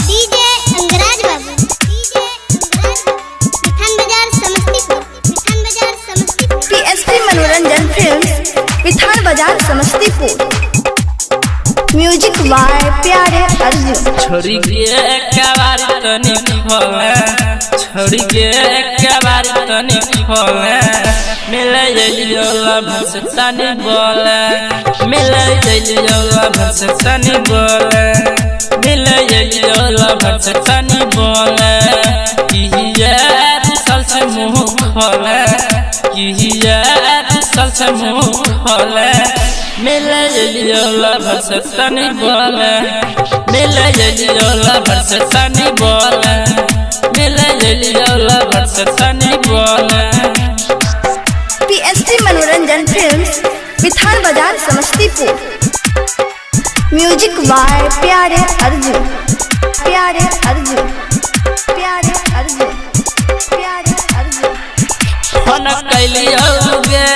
DJ Angraj बाबू मिठान बाजार Samastipur PSP मनोरंजन फिल्म्स मिठान बाजार समस्तीपुर। म्यूजिक बाय प्यारे अर्जुन। छोड़ी के कबार तनी खोले, छोड़ी के कबार तनी खोले, मिले जइयोला भसतानी बोले, मिले जइयोला भसतानी बोले, मिले जइयोला भसतानी बोले। किहिया सल से मुंह खोले, किहिया सल से मुंह खोले, मिले जइयोला भसतानी बोले, मिले जइयोला भसतानी बोले, मिले जइयोला भसतानी बोले। पीएसपी मनोरंजन फिल्म्स मिठान बाजार समस्तीपुर। म्यूजिक बाय प्यारे अर्जुन, प्यारे अर्जुन, प्यारे अर्जुन, प्यारे अर्जुन। फोन कैलियोगे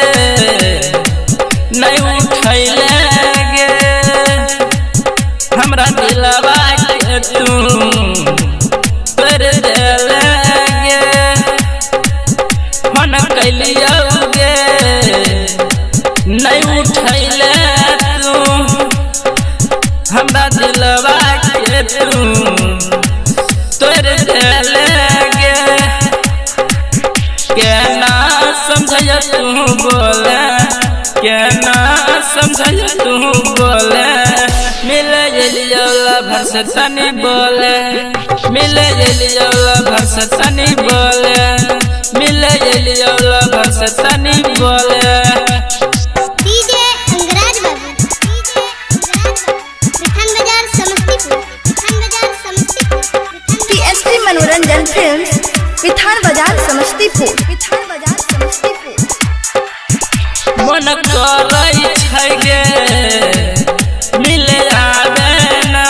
नहीं उठैले गे, हमरा दिलवा के तू तोड़ देले गे। फोन कैलियोगे नहीं उठैले तू, हमरा दिलवा के तू तोड़ देले गे। केना समझ तू बोले, केना समझ तू बोले, मिले जइयोला भसतानी बोले, मिले जइयोला भसतानी बोले, मिले जइयोला भसतानी बोले। डीजे अंगराज बाबू मिठान बाजार समस्तीपुर पीएसपी मनोरंजन फिल्म्स मिठान बाजार समस्तीपुर, मिठान बाजार समस्तीपुर। मन करै छै गे मिले आवे ना,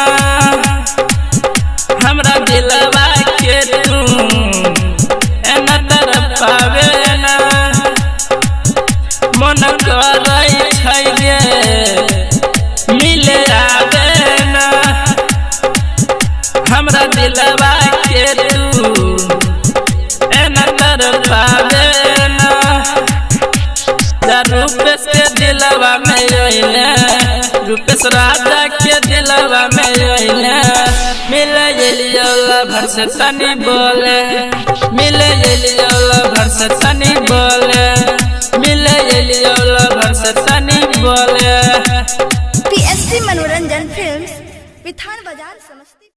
हमरा दिलवा के तू एना तरफ पावे ना। मन करै छै गे मिले आवे ना, हमरा दिलवा के तू एना तरफ पावे ना। रूपेश के दिलवा में अइले, रूपेश राजा के दिलवा में अइले, मिले जइयोला भसतानी बोले, मिले जइयोला भसतानी बोले, मिले जइयोला भसतानी बोले। पीएसपी मनोरंजन फिल्म्स मिठान बाजार समस्तीपुर।